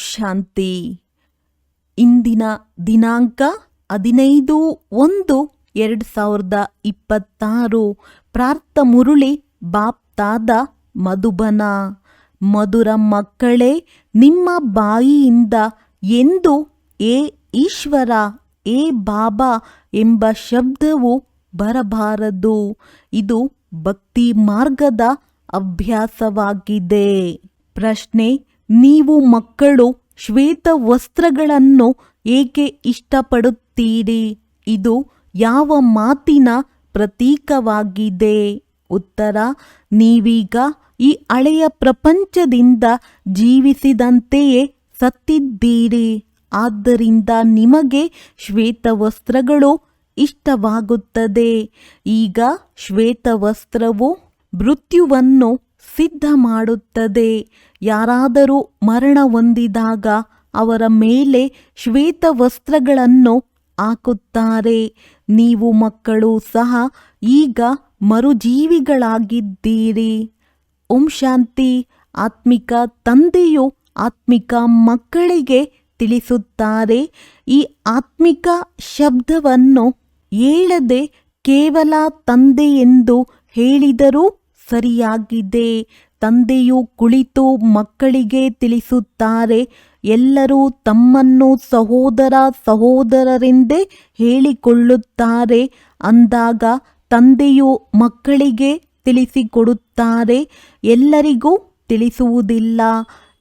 ಶಾಂತಿ. ಇಂದಿನ ದಿನಾಂಕ 15/1/2026. ಪ್ರಾರ್ಥ ಮುರುಳಿ ಬಾಪ್ತಾದ ಮಧುಬನ. ಮಧುರ ಮಕ್ಕಳೇ, ನಿಮ್ಮ ಬಾಯಿಯಿಂದ ಎಂದು ಏ ಈಶ್ವರ, ಏ ಬಾಬಾ ಎಂಬ ಶಬ್ದವು ಬರಬಾರದು. ಇದು ಭಕ್ತಿ ಮಾರ್ಗದ ಅಭ್ಯಾಸವಾಗಿದೆ. ಪ್ರಶ್ನೆ: ನೀವು ಮಕ್ಕಳು ಶ್ವೇತ ವಸ್ತ್ರಗಳನ್ನು ಏಕೆ ಇಷ್ಟಪಡುತ್ತೀರಿ? ಇದು ಯಾವ ಮಾತಿನ ಪ್ರತೀಕವಾಗಿದೆ? ಉತ್ತರ: ನೀವೀಗ ಈ ಹಳೆಯ ಪ್ರಪಂಚದಿಂದ ಜೀವಿಸಿದಂತೆಯೇ ಸತ್ತಿದ್ದೀರಿ. ಆದ್ದರಿಂದ ನಿಮಗೆ ಶ್ವೇತ ವಸ್ತ್ರಗಳು ಇಷ್ಟವಾಗುತ್ತದೆ. ಈಗ ಶ್ವೇತ ವಸ್ತ್ರವು ಮೃತ್ಯುವನ್ನು ಸಿದ್ಧ ಮಾಡುತ್ತದೆ. ಯಾರಾದರೂ ಮರಣ ಹೊಂದಿದಾಗ ಅವರ ಮೇಲೆ ಶ್ವೇತ ವಸ್ತ್ರಗಳನ್ನು ಹಾಕುತ್ತಾರೆ. ನೀವು ಮಕ್ಕಳು ಸಹ ಈಗ ಮರುಜೀವಿಗಳಾಗಿದ್ದೀರಿ. ಓಂ ಶಾಂತಿ. ಆತ್ಮಿಕ ತಂದೆಯು ಆತ್ಮಿಕ ಮಕ್ಕಳಿಗೆ ತಿಳಿಸುತ್ತಾರೆ. ಈ ಆತ್ಮಿಕ ಶಬ್ದವನ್ನು ಹೇಳದೆ ಕೇವಲ ತಂದೆ ಎಂದು ಹೇಳಿದರೂ ಸರಿಯಾಗಿದೆ. ತಂದೆಯು ಕುಳಿತು ಮಕ್ಕಳಿಗೆ ತಿಳಿಸುತ್ತಾರೆ. ಎಲ್ಲರೂ ತಮ್ಮನ್ನು ಸಹೋದರ ಸಹೋದರರೆಂದೇ ಹೇಳಿಕೊಳ್ಳುತ್ತಾರೆ. ಅಂದಾಗ ತಂದೆಯು ಮಕ್ಕಳಿಗೆ ತಿಳಿಸಿಕೊಡುತ್ತಾರೆ. ಎಲ್ಲರಿಗೂ ತಿಳಿಸುವುದಿಲ್ಲ.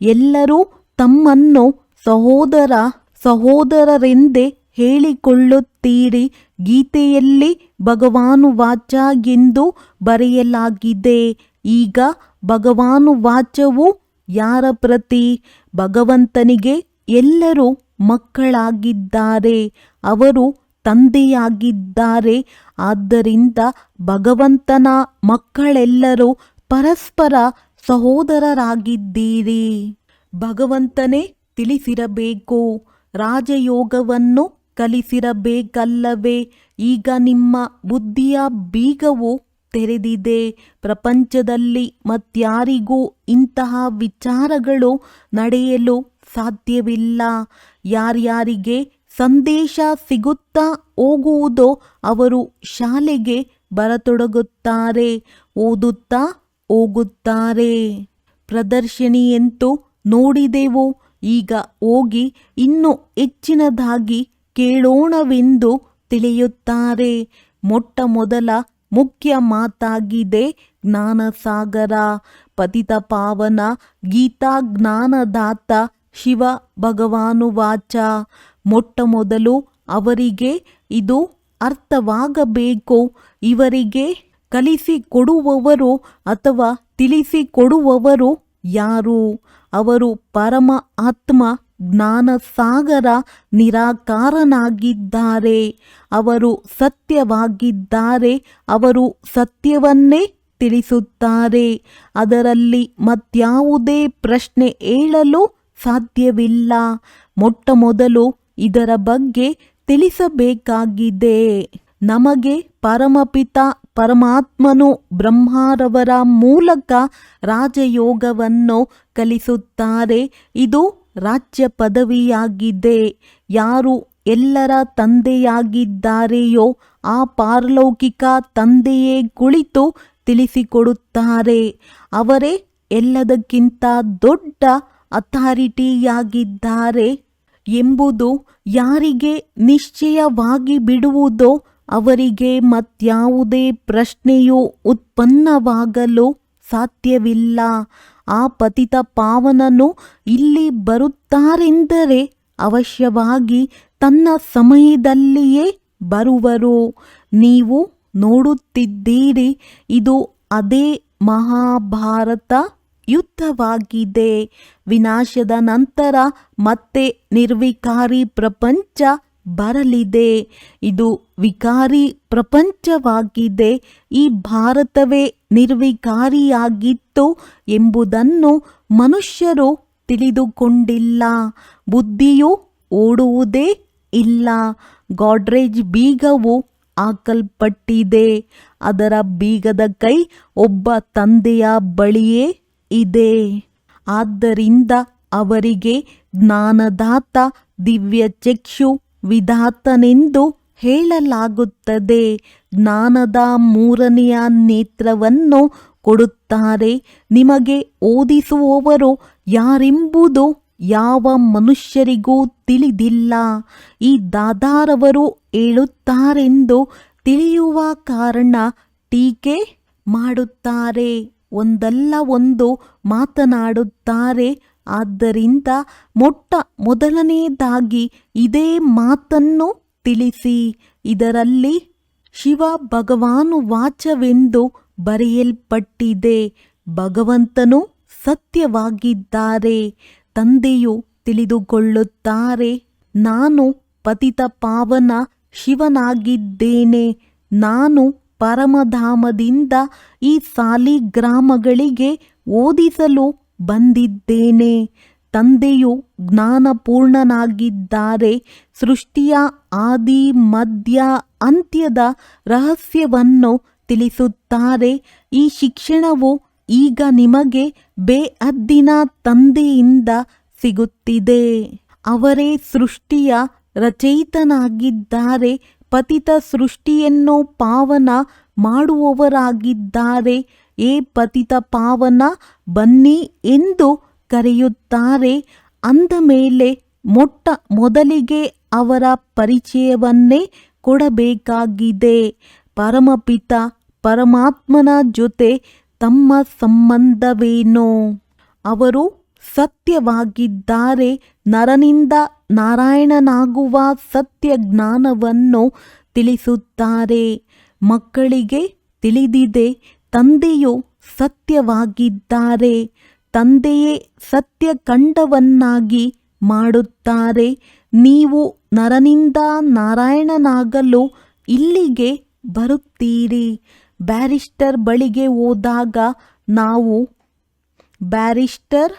ಎಲ್ಲರೂ ತಮ್ಮನ್ನು ಸಹೋದರ ಸಹೋದರರೆಂದೇ ಹೇಳಿಕೊಳ್ಳುತ್ತೀರಿ. ಗೀತೆಯಲ್ಲಿ ಭಗವಾನುವಾಚ ಎಂದು ಬರೆಯಲಾಗಿದೆ. ಈಗ ಭಗವಾನುವಾಚವು ಯಾರ ಪ್ರತಿ? ಭಗವಂತನಿಗೆ ಎಲ್ಲರೂ ಮಕ್ಕಳಾಗಿದ್ದಾರೆ. ಅವರು ತಂದೆಯಾಗಿದ್ದಾರೆ. ಆದ್ದರಿಂದ ಭಗವಂತನ ಮಕ್ಕಳೆಲ್ಲರೂ ಪರಸ್ಪರ ಸಹೋದರರಾಗಿದ್ದೀರಿ. ಭಗವಂತನೇ ತಿಳಿಸಿರಬೇಕು. ರಾಜಯೋಗವನ್ನು ಕಲಿಸಿರಬೇಕಲ್ಲವೇ? ಈಗ ನಿಮ್ಮ ಬುದ್ಧಿಯ ಬೀಗವು ತೆರೆದಿದೆ. ಪ್ರಪಂಚದಲ್ಲಿ ಮತ್ಯಾರಿಗೂ ಇಂತಹ ವಿಚಾರಗಳು ನಡೆಯಲು ಸಾಧ್ಯವಿಲ್ಲ. ಯಾರ್ಯಾರಿಗೆ ಸಂದೇಶ ಸಿಗುತ್ತಾ ಹೋಗುವುದೋ ಅವರು ಶಾಲೆಗೆ ಬರತೊಡಗುತ್ತಾರೆ, ಓದುತ್ತಾ ಹೋಗುತ್ತಾರೆ. ಪ್ರದರ್ಶನಿಯಂತೂ ನೋಡಿದೆವು. ಈಗ ಹೋಗಿ ಇನ್ನೂ ಹೆಚ್ಚಿನದಾಗಿ ಕೇಳೋಣವೆಂದು ತಿಳಿಯುತ್ತಾರೆ. ಮೊಟ್ಟ ಮೊದಲ ಮುಖ್ಯ ಮಾತಾಗಿದೆ ಜ್ಞಾನಸಾಗರ. ಪತಿತ ಪಾವನ ಗೀತಾ ಜ್ಞಾನದಾತ ಶಿವ ಭಗವಾನುವಾಚ. ಮೊಟ್ಟ ಮೊದಲು ಅವರಿಗೆ ಇದು ಅರ್ಥವಾಗಬೇಕು. ಇವರಿಗೆ ಕಲಿಸಿಕೊಡುವವರು ಅಥವಾ ತಿಳಿಸಿಕೊಡುವವರು ಯಾರು? ಅವರು ಪರಮ ಆತ್ಮ ಜ್ಞಾನಸಾಗರ ನಿರಾಕಾರನಾಗಿದ್ದಾರೆ. ಅವರು ಸತ್ಯವಾಗಿದ್ದಾರೆ. ಅವರು ಸತ್ಯವನ್ನೇ ತಿಳಿಸುತ್ತಾರೆ. ಅದರಲ್ಲಿ ಮತ್ಯಾವುದೇ ಪ್ರಶ್ನೆ ಹೇಳಲು ಸಾಧ್ಯವಿಲ್ಲ. ಮೊಟ್ಟ ಮೊದಲು ಇದರ ಬಗ್ಗೆ ತಿಳಿಸಬೇಕಾಗಿದೆ. ನಮಗೆ ಪರಮಪಿತ ಪರಮಾತ್ಮನು ಬ್ರಹ್ಮರವರ ಮೂಲಕ ರಾಜಯೋಗವನ್ನು ಕಲಿಸುತ್ತಾರೆ. ಇದು ರಾಜ್ಯ ಪದವಿಯಾಗಿದೆ. ಯಾರು ಎಲ್ಲರ ತಂದೆಯಾಗಿದ್ದಾರೆಯೋ ಆ ಪಾರಲೌಕಿಕ ತಂದೆಯೇ ಕುಳಿತು ತಿಳಿಸಿಕೊಡುತ್ತಾರೆ. ಅವರೇ ಎಲ್ಲದಕ್ಕಿಂತ ದೊಡ್ಡ ಅಥಾರಿಟಿಯಾಗಿದ್ದಾರೆ ಎಂಬುದು ಯಾರಿಗೆ ನಿಶ್ಚಯವಾಗಿ ಬಿಡುವುದೋ ಅವರಿಗೆ ಮತ್ಯಾವುದೇ ಪ್ರಶ್ನೆಯೂ ಉತ್ಪನ್ನವಾಗಲು ಸಾಧ್ಯವಿಲ್ಲ. ಆ ಪತಿತ ಪಾವನನು ಇಲ್ಲಿ ಬರುತ್ತಾರೆಂದರೆ ಅವಶ್ಯವಾಗಿ ತನ್ನ ಸಮಯದಲ್ಲಿಯೇ ಬರುವರು. ನೀವು ನೋಡುತ್ತಿದ್ದೀರಿ, ಇದು ಅದೇ ಮಹಾಭಾರತ ಯುದ್ಧವಾಗಿದೆ. ವಿನಾಶದ ನಂತರ ಮತ್ತೆ ನಿರ್ವಿಕಾರಿ ಪ್ರಪಂಚ ಬರಲಿದೆ. ಇದು ವಿಕಾರಿ ಪ್ರಪಂಚವಾಗಿದೆ. ಈ ಭಾರತವೇ ನಿರ್ವಿಕಾರಿಯಾಗಿತ್ತು ಎಂಬುದನ್ನು ಮನುಷ್ಯರು ತಿಳಿದುಕೊಂಡಿಲ್ಲ. ಬುದ್ಧಿಯು ಓಡುವುದೇ ಇಲ್ಲ. ಗಾಡ್ರೇಜ್ ಬೀಗವು ಹಾಕಲ್ಪಟ್ಟಿದೆ. ಅದರ ಬೀಗದ ಕೈ ಒಬ್ಬ ತಂದೆಯ ಬಳಿಯೇ ಇದೆ. ಆದ್ದರಿಂದ ಅವರಿಗೆ ಜ್ಞಾನದಾತ, ದಿವ್ಯ ಚಕ್ಷು ವಿಧಾತನೆಂದು ಹೇಳಲಾಗುತ್ತದೆ. ಜ್ಞಾನದ ಮೂರನೆಯ ನೇತ್ರವನ್ನು ಕೊಡುತ್ತಾರೆ. ನಿಮಗೆ ಓದಿಸುವವರು ಯಾರೆಂಬುದು ಯಾವ ಮನುಷ್ಯರಿಗೂ ತಿಳಿದಿಲ್ಲ. ಈ ದಾದಾರವರು ಹೇಳುತ್ತಾರೆಂದು ತಿಳಿಯುವ ಕಾರಣ ಟೀಕೆ ಮಾಡುತ್ತಾರೆ, ಒಂದಲ್ಲ ಒಂದು ಮಾತನಾಡುತ್ತಾರೆ. ಆದ್ದರಿಂದ ಮೊದಲನೆಯದಾಗಿ ಇದೇ ಮಾತನ್ನು ತಿಳಿಸಿ. ಇದರಲ್ಲಿ ಶಿವ ಭಗವಾನುವಾಚವೆಂದು ಬರೆಯಲ್ಪಟ್ಟಿದೆ. ಭಗವಂತನು ಸತ್ಯವಾಗಿದ್ದಾರೆ. ತಂದೆಯು ತಿಳಿದುಕೊಳ್ಳುತ್ತಾರೆ, ನಾನು ಪತಿತ ಪಾವನ ಶಿವನಾಗಿದ್ದೇನೆ. ನಾನು ಪರಮಧಾಮದಿಂದ ಈ ಸಾಲಿಗ್ರಾಮಗಳಿಗೆ ಓದಿಸಲು ಬಂದಿದ್ದೇನೆ. ತಂದೆಯು ಜ್ಞಾನಪೂರ್ಣನಾಗಿದ್ದಾರೆ. ಸೃಷ್ಟಿಯ ಆದಿ ಮಧ್ಯ ಅಂತ್ಯದ ರಹಸ್ಯವನ್ನು ತಿಳಿಸುತ್ತಾರೆ. ಈ ಶಿಕ್ಷಣವು ಈಗ ನಿಮಗೆ ಬೇಅದ್ದಿನ ತಂದೆಯಿಂದ ಸಿಗುತ್ತಿದೆ. ಅವರೇ ಸೃಷ್ಟಿಯ ರಚಯಿತನಾಗಿದ್ದಾರೆ. ಪತಿತ ಸೃಷ್ಟಿಯನ್ನು ಪಾವನ ಮಾಡುವವರಾಗಿದ್ದಾರೆ. ಏ ಪತಿತ ಪಾವನ, ಬನ್ನಿ ಎಂದು ಕರೆಯುತ್ತಾರೆ. ಅಂದ ಮೇಲೆ ಮೊದಲಿಗೆ ಅವರ ಪರಿಚಯವನ್ನೇ ಕೊಡಬೇಕಾಗಿದೆ. ಪರಮಪಿತ ಪರಮಾತ್ಮನ ಜೊತೆ ತಮ್ಮ ಸಂಬಂಧವೇನು? ಅವರು ಸತ್ಯವಾಗಿದ್ದಾರೆ. ನರನಿಂದ ನಾರಾಯಣನಾಗುವ ಸತ್ಯ ಜ್ಞಾನವನ್ನು ತಿಳಿಸುತ್ತಾರೆ. ಮಕ್ಕಳಿಗೆ ತಿಳಿದಿದೆ, ತಂದೆಯು ಸತ್ಯವಾಗಿದ್ದಾರೆ. ತಂದೆಯೇ ಸತ್ಯಖಂಡವನ್ನಾಗಿ ಮಾಡುತ್ತಾರೆ. ನೀವು ನರನಿಂದ ನಾರಾಯಣನಾಗಲು ಇಲ್ಲಿಗೆ ಬರುತ್ತೀರಿ. ಬ್ಯಾರಿಸ್ಟರ್ ಬಳಿಗೆ ಹೋದಾಗ ನಾವು ಬ್ಯಾರಿಸ್ಟರ್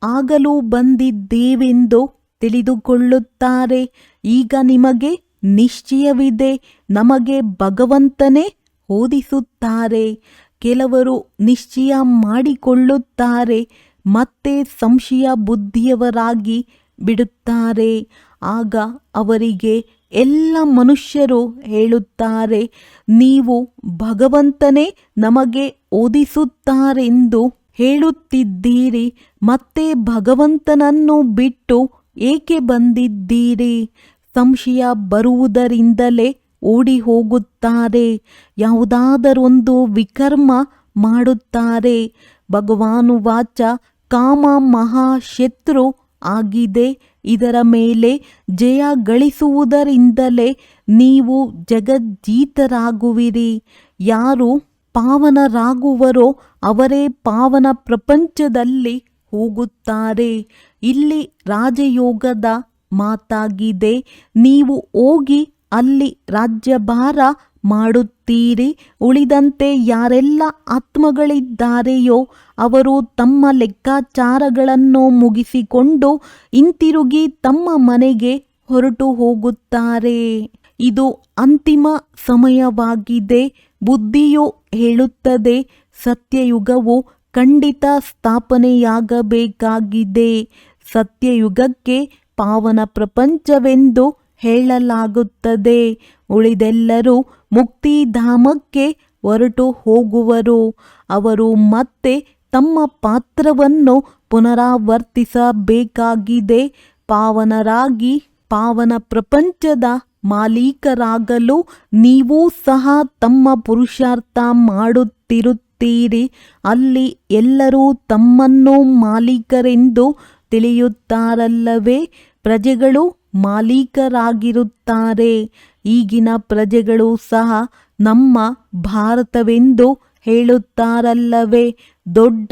ಆಗಲು ಬಂದಿದ್ದೇವೆಂದು ತಿಳಿದುಕೊಳ್ಳುತ್ತಾರೆ. ಈಗ ನಿಮಗೆ ನಿಶ್ಚಯವಿದೆ, ನಮಗೆ ಭಗವಂತನೇ ಓದಿಸುತ್ತಾರೆ. ಕೆಲವರು ನಿಶ್ಚಯ ಮಾಡಿಕೊಳ್ಳುತ್ತಾರೆ, ಮತ್ತೆ ಸಂಶಯ ಬುದ್ಧಿಯವರಾಗಿ ಬಿಡುತ್ತಾರೆ. ಆಗ ಅವರಿಗೆ ಎಲ್ಲ ಮನುಷ್ಯರು ಹೇಳುತ್ತಾರೆ, ನೀವು ಭಗವಂತನೇ ನಮಗೆ ಓದಿಸುತ್ತಾರೆಂದು ಹೇಳುತ್ತಿದ್ದೀರಿ, ಮತ್ತೆ ಭಗವಂತನನ್ನು ಬಿಟ್ಟು ಏಕೆ ಬಂದಿದ್ದೀರಿ? ಸಂಶಯ ಬರುವುದರಿಂದಲೇ ಓಡಿ ಹೋಗುತ್ತಾರೆ. ಯಾವುದಾದರೊಂದು ವಿಕರ್ಮ ಮಾಡುತ್ತಾರೆ. ಭಗವಾನುವಾಚ, ಕಾಮ ಮಹಾಶತ್ರು ಆಗಿದೆ. ಇದರ ಮೇಲೆ ಜಯ ಗಳಿಸುವುದರಿಂದಲೇ ನೀವು ಜಗಜ್ಜೀತರಾಗುವಿರಿ. ಯಾರು ಪಾವನರಾಗುವರೋ ಅವರೇ ಪಾವನ ಪ್ರಪಂಚದಲ್ಲಿ ಹೋಗುತ್ತಾರೆ. ಇಲ್ಲಿ ರಾಜಯೋಗದ ಮಾತಾಗಿದೆ. ನೀವು ಹೋಗಿ ಅಲ್ಲಿ ರಾಜ್ಯಭಾರ ಮಾಡುತ್ತೀರಿ. ಉಳಿದಂತೆ ಯಾರೆಲ್ಲ ಆತ್ಮಗಳಿದ್ದಾರೆಯೋ ಅವರು ತಮ್ಮ ಲೆಕ್ಕಾಚಾರಗಳನ್ನು ಮುಗಿಸಿಕೊಂಡು ಹಿಂತಿರುಗಿ ತಮ್ಮ ಮನೆಗೆ ಹೊರಟು ಹೋಗುತ್ತಾರೆ. ಇದು ಅಂತಿಮ ಸಮಯವಾಗಿದೆ. ಬುದ್ಧಿಯು ಹೇಳುತ್ತದೆ, ಸತ್ಯಯುಗವು ಖಂಡಿತ ಸ್ಥಾಪನೆಯಾಗಬೇಕಾಗಿದೆ. ಸತ್ಯಯುಗಕ್ಕೆ ಪಾವನ ಪ್ರಪಂಚವೆಂದು ಹೇಳಲಾಗುತ್ತದೆ. ಉಳಿದೆಲ್ಲರೂ ಮುಕ್ತಿಧಾಮಕ್ಕೆ ಹೊರಟು ಹೋಗುವರು. ಅವರು ಮತ್ತೆ ತಮ್ಮ ಪಾತ್ರವನ್ನು ಪುನರಾವರ್ತಿಸಬೇಕಾಗಿದೆ. ಪಾವನರಾಗಿ ಪಾವನ ಪ್ರಪಂಚದ ಮಾಲೀಕರಾಗಲು ನೀವು ಸಹ ತಮ್ಮ ಪುರುಷಾರ್ಥ ಮಾಡುತ್ತಿರುತ್ತೀರಿ. ಅಲ್ಲಿ ಎಲ್ಲರೂ ತಮ್ಮನ್ನು ಮಾಲೀಕರೆಂದು ತಿಳಿಯುತ್ತಾರಲ್ಲವೇ? ಪ್ರಜೆಗಳು ಮಾಲೀಕರಾಗಿರುತ್ತಾರೆ. ಈಗಿನ ಪ್ರಜೆಗಳು ಸಹ ನಮ್ಮ ಭಾರತವೆಂದು ಹೇಳುತ್ತಾರಲ್ಲವೇ? ದೊಡ್ಡ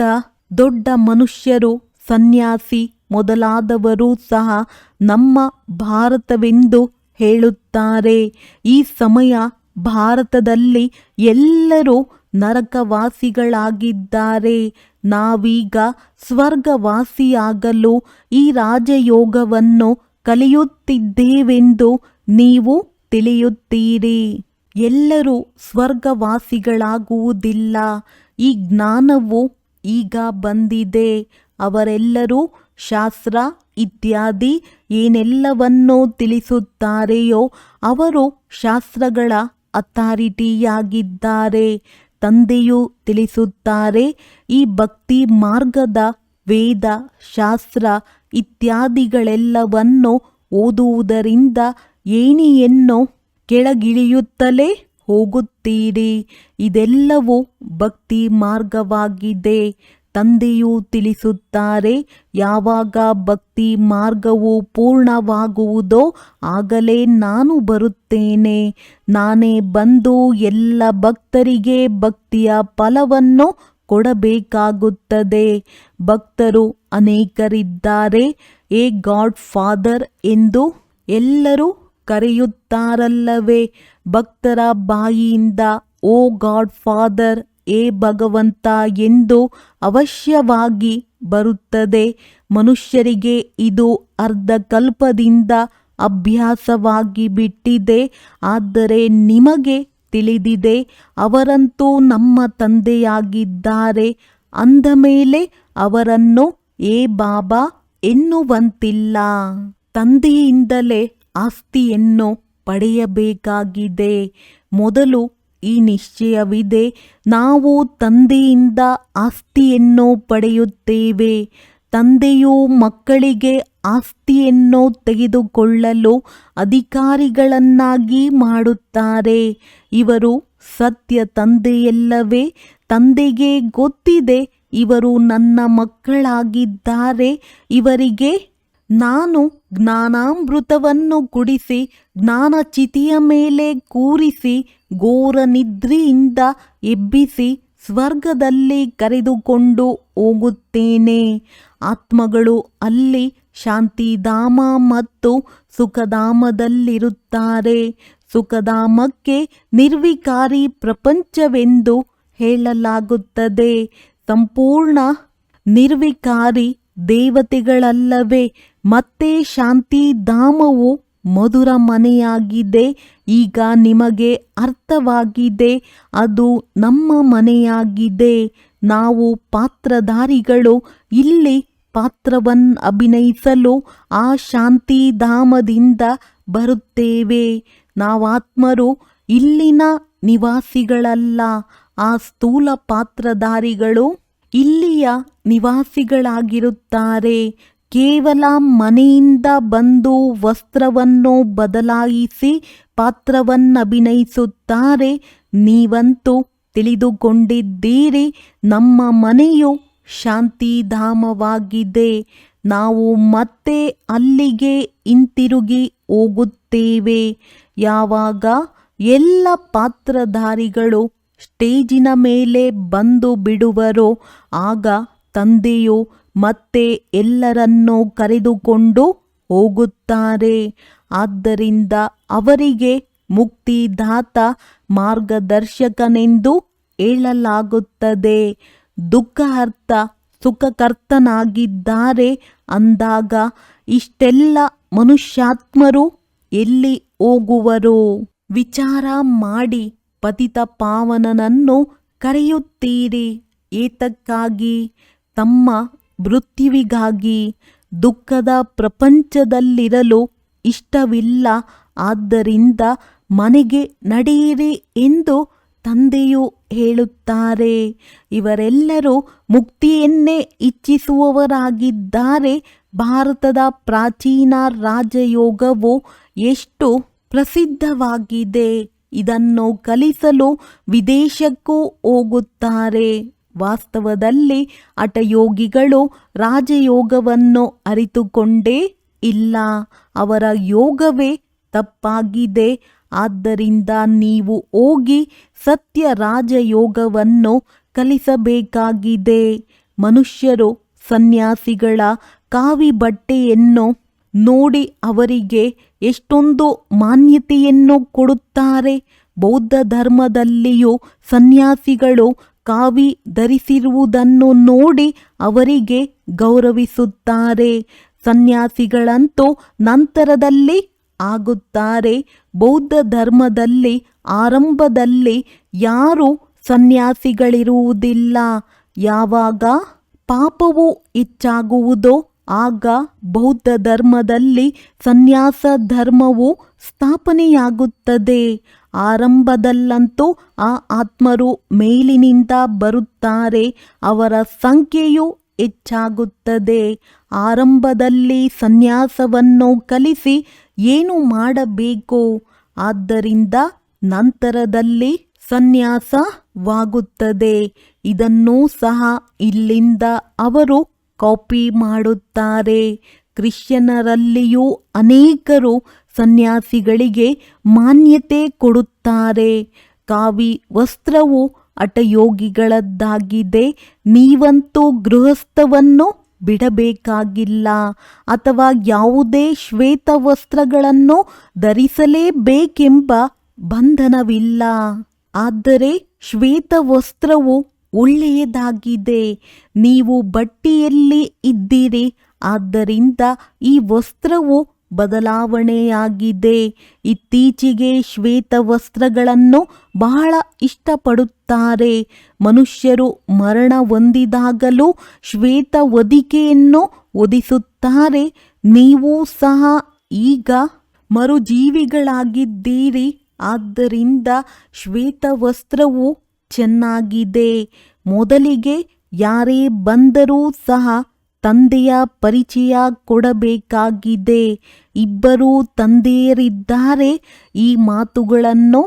ದೊಡ್ಡ ಮನುಷ್ಯರು, ಸನ್ಯಾಸಿ ಮೊದಲಾದವರು ಸಹ ನಮ್ಮ ಭಾರತವೆಂದು ಹೇಳುತ್ತಾರೆ. ಈ ಸಮಯ ಭಾರತದಲ್ಲಿ ಎಲ್ಲರೂ ನರಕವಾಸಿಗಳಾಗಿದ್ದಾರೆ. ನಾವೀಗ ಸ್ವರ್ಗವಾಸಿಯಾಗಲು ಈ ರಾಜಯೋಗವನ್ನು ಕಲಿಯುತ್ತಿದ್ದೇವೆಂದು ನೀವು ತಿಳಿಯುತ್ತೀರಿ. ಎಲ್ಲರೂ ಸ್ವರ್ಗವಾಸಿಗಳಾಗುವುದಿಲ್ಲ. ಈ ಜ್ಞಾನವು ಈಗ ಬಂದಿದೆ. ಅವರೆಲ್ಲರೂ ಶಾಸ್ತ್ರ ಇತ್ಯಾದಿ ಏನೆಲ್ಲವನ್ನೋ ತಿಳಿಸುತ್ತಾರೆಯೋ ಅವರು ಶಾಸ್ತ್ರಗಳ ಅಥಾರಿಟಿಯಾಗಿದ್ದಾರೆ. ತಂದೆಯು ತಿಳಿಸುತ್ತಾರೆ, ಈ ಭಕ್ತಿ ಮಾರ್ಗದ ವೇದ ಶಾಸ್ತ್ರ ಇತ್ಯಾದಿಗಳೆಲ್ಲವನ್ನು ಓದುವುದರಿಂದ ಏಣಿಯನ್ನು ಕೆಳಗಿಳಿಯುತ್ತಲೇ ಹೋಗುತ್ತೀರಿ. ಇದೆಲ್ಲವೂ ಭಕ್ತಿ ಮಾರ್ಗವಾಗಿದೆ. ತಂದೆಯು ತಿಳಿಸುತ್ತಾರೆ, ಯಾವಾಗ ಭಕ್ತಿ ಮಾರ್ಗವು ಪೂರ್ಣವಾಗುವುದೋ ಆಗಲೇ ನಾನು ಬರುತ್ತೇನೆ. ನಾನೇ ಬಂದು ಎಲ್ಲ ಭಕ್ತರಿಗೆ ಭಕ್ತಿಯ ಫಲವನ್ನು ಕೊಡಬೇಕಾಗುತ್ತದೆ. ಭಕ್ತರು ಅನೇಕರಿದ್ದಾರೆ. ಏ ಗಾಡ್ ಫಾದರ್ ಎಂದು ಎಲ್ಲರೂ ಕರೆಯುತ್ತಾರಲ್ಲವೇ? ಭಕ್ತರ ಬಾಯಿಯಿಂದ ಓ ಗಾಡ್ ಫಾದರ್, ಏ ಭಗವಂತ ಎಂದು ಅವಶ್ಯವಾಗಿ ಬರುತ್ತದೆ. ಮನುಷ್ಯರಿಗೆ ಇದು ಅರ್ಧಕಲ್ಪದಿಂದ ಅಭ್ಯಾಸವಾಗಿ ಬಿಟ್ಟಿದೆ. ಆದರೆ ನಿಮಗೆ ತಿಳಿದಿದೆ, ಅವರಂತೂ ನಮ್ಮ ತಂದೆಯಾಗಿದ್ದಾರೆ ಅಂದ ಮೇಲೆ ಅವರನ್ನು ಏ ಬಾಬಾ ಎನ್ನುವಂತಿಲ್ಲ. ತಂದೆಯಿಂದಲೇ ಆಸ್ತಿಯನ್ನು ಪಡೆಯಬೇಕಾಗಿದೆ. ಮೊದಲು ಈ ನಿಶ್ಚಯವಿದೆ, ನಾವು ತಂದೆಯಿಂದ ಆಸ್ತಿಯನ್ನು ಪಡೆಯುತ್ತೇವೆ. ತಂದೆಯು ಮಕ್ಕಳಿಗೆ ಆಸ್ತಿಯನ್ನು ತೆಗೆದುಕೊಳ್ಳಲು ಅಧಿಕಾರಿಗಳನ್ನಾಗಿ ಮಾಡುತ್ತಾರೆ. ಇವರು ಸತ್ಯ ತಂದೆಯಲ್ಲವೇ? ತಂದೆಗೆ ಗೊತ್ತಿದೆ ಇವರು ನನ್ನ ಮಕ್ಕಳಾಗಿದ್ದಾರೆ. ಇವರಿಗೆ ನಾನು ಜ್ಞಾನಾಮೃತವನ್ನು ಕುಡಿಸಿ ಜ್ಞಾನಚಿತಿಯ ಮೇಲೆ ಕೂರಿಸಿ ಘೋರ ನಿದ್ರೆಯಿಂದ ಎಬ್ಬಿಸಿ ಸ್ವರ್ಗದಲ್ಲಿ ಕರೆದುಕೊಂಡು ಹೋಗುತ್ತೇನೆ. ಆತ್ಮಗಳು ಅಲ್ಲಿ ಶಾಂತಿಧಾಮ ಮತ್ತು ಸುಖಧಾಮದಲ್ಲಿರುತ್ತಾರೆ. ಸುಖಧಾಮಕ್ಕೆ ನಿರ್ವಿಕಾರಿ ಪ್ರಪಂಚವೆಂದು ಹೇಳಲಾಗುತ್ತದೆ. ಸಂಪೂರ್ಣ ನಿರ್ವಿಕಾರಿ ದೇವತೆಗಳಲ್ಲವೇ? ಮತ್ತೆ ಶಾಂತಿಧಾಮವು ಮಧುರ ಮನೆಯಾಗಿದೆ. ಈಗ ನಿಮಗೆ ಅರ್ಥವಾಗಿದೆ, ಅದು ನಮ್ಮ ಮನೆಯಾಗಿದೆ. ನಾವು ಪಾತ್ರಧಾರಿಗಳು. ಇಲ್ಲಿ ಪಾತ್ರವನ್ನು ಅಭಿನಯಿಸಲು ಆ ಶಾಂತಿಧಾಮದಿಂದ ಬರುತ್ತೇವೆ. ನಾವಾತ್ಮರು ಇಲ್ಲಿನ ನಿವಾಸಿಗಳಲ್ಲ. ಆ ಸ್ಥೂಲ ಪಾತ್ರಧಾರಿಗಳು ಇಲ್ಲಿಯ ನಿವಾಸಿಗಳಾಗಿರುತ್ತಾರೆ. ಕೇವಲ ಮನೆಯಿಂದ ಬಂದು ವಸ್ತ್ರವನ್ನು ಬದಲಾಯಿಸಿ ಪಾತ್ರವನ್ನಭಿನಯಿಸುತ್ತಾರೆ. ನೀವಂತೂ ತಿಳಿದುಕೊಂಡಿದ್ದೀರಿ, ನಮ್ಮ ಮನೆಯು ಶಾಂತಿಧಾಮವಾಗಿದೆ. ನಾವು ಮತ್ತೆ ಅಲ್ಲಿಗೆ ಹಿಂತಿರುಗಿ ಹೋಗುತ್ತೇವೆ. ಯಾವಾಗ ಎಲ್ಲ ಪಾತ್ರಧಾರಿಗಳು ಸ್ಟೇಜಿನ ಮೇಲೆ ಬಂದು ಬಿಡುವರೋ ಆಗ ತಂದೆಯು ಮತ್ತೆ ಎಲ್ಲರನ್ನೂ ಕರೆದುಕೊಂಡು ಹೋಗುತ್ತಾರೆ. ಆದ್ದರಿಂದ ಅವರಿಗೆ ಮುಕ್ತಿದಾತ ಮಾರ್ಗದರ್ಶಕನೆಂದು ಹೇಳಲಾಗುತ್ತದೆ. ದುಃಖಹರ್ತ ಸುಖಕರ್ತನಾಗಿದ್ದಾರೆ ಅಂದಾಗ ಇಷ್ಟೆಲ್ಲ ಮನುಷ್ಯಾತ್ಮರು ಎಲ್ಲಿ ಹೋಗುವರು? ವಿಚಾರ ಮಾಡಿ. ಪತಿತ ಪಾವನನನ್ನು ಕರೆಯುತ್ತೀರಿ ಏತಕ್ಕಾಗಿ? ತಮ್ಮ ಮೃತ್ಯುವಿಗಾಗಿ. ದುಃಖದ ಪ್ರಪಂಚದಲ್ಲಿರಲು ಇಷ್ಟವಿಲ್ಲ. ಆದ್ದರಿಂದ ಮನೆಗೆ ನಡೆಯಿರಿ ಎಂದು ತಂದೆಯು ಹೇಳುತ್ತಾರೆ. ಇವರೆಲ್ಲರೂ ಮುಕ್ತಿಯನ್ನೇ ಇಚ್ಛಿಸುವವರಾಗಿದ್ದಾರೆ. ಭಾರತದ ಪ್ರಾಚೀನ ರಾಜಯೋಗವು ಎಷ್ಟು ಪ್ರಸಿದ್ಧವಾಗಿದೆ. ಇದನ್ನು ಕಲಿಸಲು ವಿದೇಶಕ್ಕೂ ಹೋಗುತ್ತಾರೆ. ವಾಸ್ತವದಲ್ಲಿ ಹಠಯೋಗಿಗಳು ರಾಜಯೋಗವನ್ನು ಅರಿತುಕೊಂಡೇ ಇಲ್ಲ. ಅವರ ಯೋಗವೇ ತಪ್ಪಾಗಿದೆ. ಆದ್ದರಿಂದ ನೀವು ಹೋಗಿ ಸತ್ಯ ರಾಜಯೋಗವನ್ನು ಕಲಿಸಬೇಕಾಗಿದೆ. ಮನುಷ್ಯರು ಸನ್ಯಾಸಿಗಳ ಕಾವಿ ಬಟ್ಟೆಯನ್ನು ನೋಡಿ ಅವರಿಗೆ ಎಷ್ಟೊಂದು ಮಾನ್ಯತೆಯನ್ನು ಕೊಡುತ್ತಾರೆ. ಬೌದ್ಧ ಧರ್ಮದಲ್ಲಿಯೂ ಸನ್ಯಾಸಿಗಳು ಕಾವಿ ಧರಿಸಿರುವುದನ್ನು ನೋಡಿ ಅವರಿಗೆ ಗೌರವಿಸುತ್ತಾರೆ. ಸನ್ಯಾಸಿಗಳಂತೂ ನಂತರದಲ್ಲಿ ಆಗುತ್ತಾರೆ. ಬೌದ್ಧ ಧರ್ಮದಲ್ಲಿ ಆರಂಭದಲ್ಲಿ ಯಾರೂ ಸನ್ಯಾಸಿಗಳಿರುವುದಿಲ್ಲ. ಯಾವಾಗ ಪಾಪವು ಹೆಚ್ಚಾಗುವುದೋ ಆಗ ಬೌದ್ಧ ಧರ್ಮದಲ್ಲಿ ಸನ್ಯಾಸ ಧರ್ಮವು ಸ್ಥಾಪನೆಯಾಗುತ್ತದೆ. ಆರಂಭದಲ್ಲಂತೂ ಆ ಆತ್ಮರು ಮೇಲಿನಿಂದ ಬರುತ್ತಾರೆ, ಅವರ ಸಂಖ್ಯೆಯು ಹೆಚ್ಚಾಗುತ್ತದೆ. ಆರಂಭದಲ್ಲಿ ಸನ್ಯಾಸವನ್ನು ಕಲಿಸಿ ಏನು ಮಾಡಬೇಕು, ಆದ್ದರಿಂದ ನಂತರದಲ್ಲಿ ಸನ್ಯಾಸವಾಗುತ್ತದೆ. ಇದನ್ನೂ ಸಹ ಇಲ್ಲಿಂದ ಅವರು ಕಾಪಿ ಮಾಡುತ್ತಾರೆ. ಕ್ರಿಶ್ಚಿಯನ್ನರಲ್ಲಿಯೂ ಅನೇಕರು ಸನ್ಯಾಸಿಗಳಿಗೆ ಮಾನ್ಯತೆ ಕೊಡುತ್ತಾರೆ. ಕಾವಿ ವಸ್ತ್ರವು ಹಠಯೋಗಿಗಳದ್ದಾಗಿದೆ. ನೀವಂತೂ ಗೃಹಸ್ಥವನ್ನು ಬಿಡಬೇಕಾಗಿಲ್ಲ ಅಥವಾ ಯಾವುದೇ ಶ್ವೇತ ವಸ್ತ್ರಗಳನ್ನು ಧರಿಸಲೇಬೇಕೆಂಬ ಬಂಧನವಿಲ್ಲ. ಆದರೆ ಶ್ವೇತ ವಸ್ತ್ರವು ಒಳ್ಳೆಯದಾಗಿದೆ. ನೀವು ಬಟ್ಟೆಯಲ್ಲಿ ಇದ್ದೀರಿ, ಆದ್ದರಿಂದ ಈ ವಸ್ತ್ರವು ಬದಲಾವಣೆಯಾಗಿದೆ. ಇತ್ತೀಚೆಗೆ ಶ್ವೇತ ವಸ್ತ್ರಗಳನ್ನು ಬಹಳ ಇಷ್ಟಪಡುತ್ತಾರೆ. ಮನುಷ್ಯರು ಮರಣ ಹೊಂದಿದಾಗಲೂ ಶ್ವೇತ ಹೊದಿಕೆಯನ್ನು ಹೊದಿಸುತ್ತಾರೆ. ನೀವು ಸಹ ಈಗ ಮರುಜೀವಿಗಳಾಗಿದ್ದೀರಿ, ಆದ್ದರಿಂದ ಶ್ವೇತ ವಸ್ತ್ರವು ಚೆನ್ನಾಗಿದೆ. ಮೊದಲಿಗೆ ಯಾರೇ ಬಂದರೂ ಸಹ ತಂದೆಯ ಪರಿಚಯ ಕೊಡಬೇಕಾಗಿದೆ. ಇಬ್ಬರೂ ತಂದೆಯರಿದ್ದಾರೆ. ಈ ಮಾತುಗಳನ್ನು